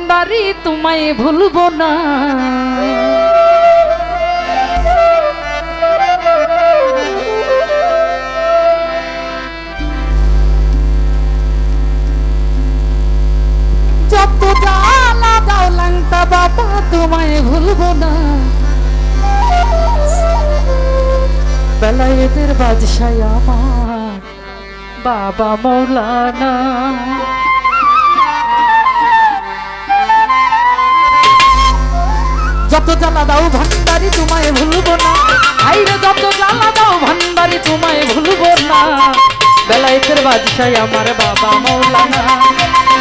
ভান্ডারি তোমায় ভুলবো না। যত জ্বালা দাও ল্যাংটা বাবা তোমায় ভুলবো না। বেলায়েতের বাদশাহ আমার বাবা মৌলানা। যত জ্বালা দাও ভান্ডারি তোমায় ভুলবো না। আইরে যত জ্বালা দাও ভান্ডারি তোমায় ভুলবো না। বেলায়েতের বাদশাহ আমার বাবা মৌলানা।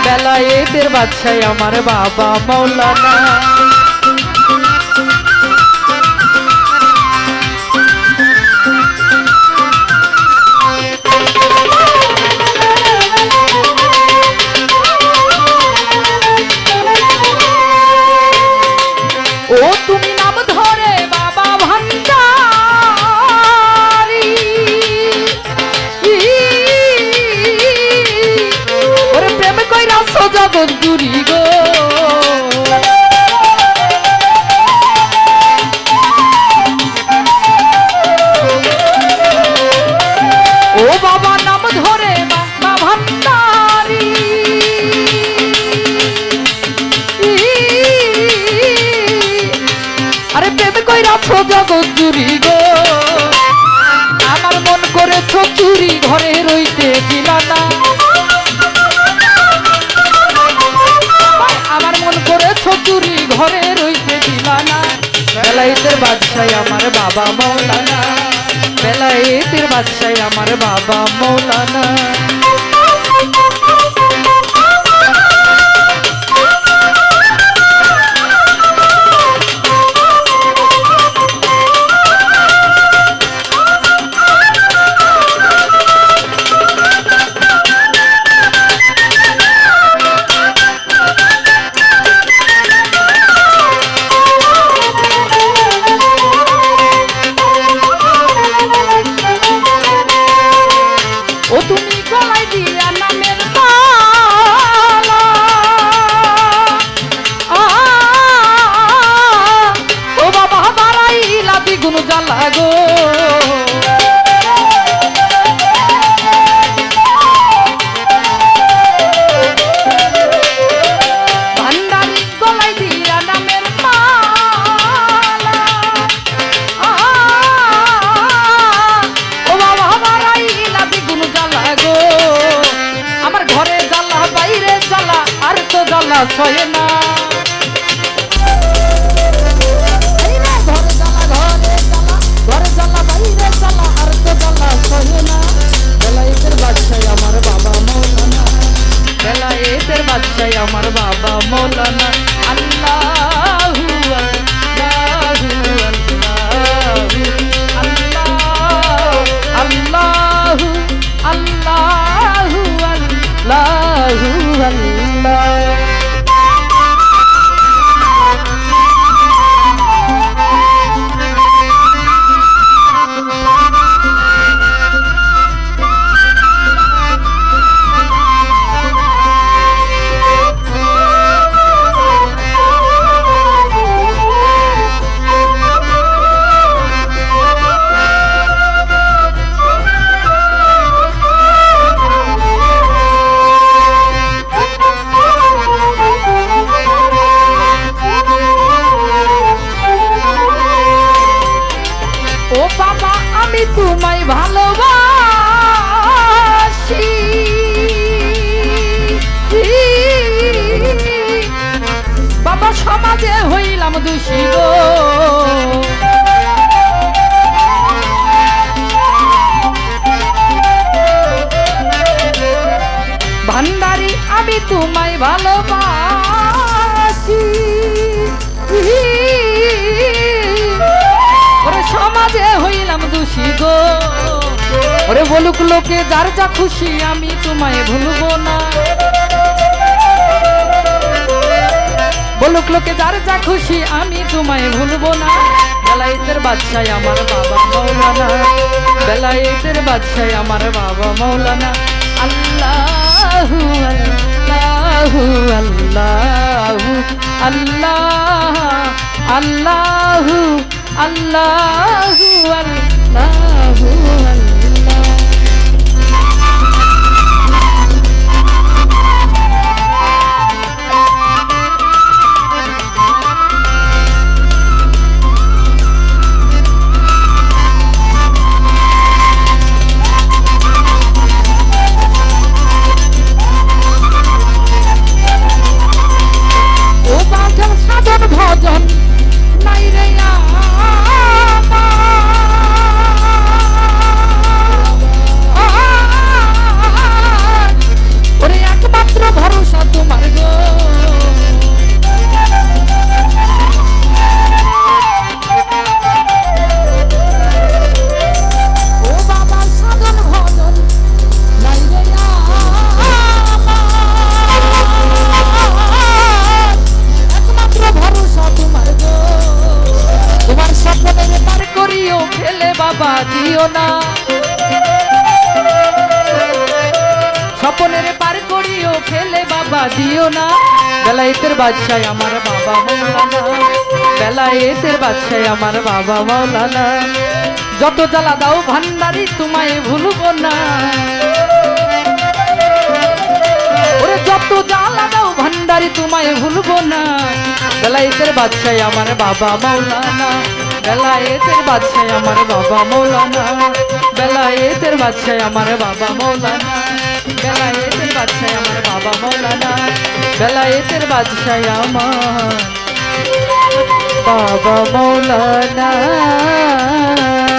বেলায়েতের বাদশাহ আমার বাবা মৌলানা। ও তুমি নাম ধরে বাবা ভান্ডারি, ওরে প্রেম কইরা জগৎ জুড়ি গো। ও বাবা নাম ধরে বাবা ভান্ডারি, আরে প্রেম কইরাছো জগৎ জুড়ি গো। আমার মন করেছো চুরি ঘরে রইতে দিলা না। আমার মন করেছো চুরি ঘরে রইতে দিলা না। বেলায়েতের বাদশাহ আমার বাবা মৌলানা। বেলায়েতের বাদশাহ আমার বাবা মৌলানা। ও তুমি গলায় দিয়া নামের মালা, ও বাবা বাড়াইলা দ্বিগুণ জ্বালা গো। ভান্ডারি গলায় দিয়া নামের মালা, ও বাবা বাড়াইলা দ্বিগুণ জ্বালা গো। আমার ঘরে জ্বালা বাইরে জ্বালা আর তো জ্বালা সয় না। ঘরে জ্বালা ঘরে জ্বালা বাইরে জ্বালা আর তো জ্বালা সয় না। বেলায়েতের বাদশাহ আমার বাবা মৌলানা। বেলায়েতের বাদশাহ আমার বাবা মৌলানা। আল্লাহু আল্লাহু আল্লাহু আল্লাহু আল্লাহু আল্লাহু আল্লাহ। ও বাবা আমি তোমায় ভালোবাসি, বাবা সমাজে হইলাম দোষী গো। ভান্ডারি আমি তোমায় ভালোবাসি, ওরে সমাজে হইলাম দোষী গো। ওরে বলুক লোকে যার যা খুশি আমি তোমায় ভুলবো না। বলুক লোকে যার যা খুশি আমি তোমায় ভুলবো না। বেলায়েতের বাদশাহ আমার বাবা মৌলানা। বেলায়েতের বাদশাহ আমার বাবা মৌলানা। আল্লাহু আল্লাহু আল্লাহু আল্লাহ আল্লাহু আল্লাহু আল্লাহু আল্লাহ। ভজন নাই রে ওরে একমাত্র ভরসা তোমার গো। ও বাবা সাধন ভজন নাই রে ভরসা তোমার গো। তোমার স্বপ্নের পার করিও ফেলে বাবা দিও না, স্বপ্নের পার করিও ফেলে বাবা দিও না। বেলায়েতের বাদশাহ আমার বাবা মৌলানা, বেলায়েতের বাদশাহ আমার বাবা মৌলানা। যত জ্বালা দাও ভান্ডারি তোমায় ভুলবো না, ওরে যত জ্বালা দাও ভান্ডারি তোমায় ভুলবো না। বেলায়েতের বাদশাহ আমার বাবা মৌলানা, বেলায়েতের বাদশাহ আমার বাবা মৌলানা, বেলায়েতের বাদশাহ আমার বাবা মৌলানা, বেলায়েতের বাদশাহ আমার বাবা মৌলানা, বেলায়েতের বাদশাহ আমার বাবা মৌলানা।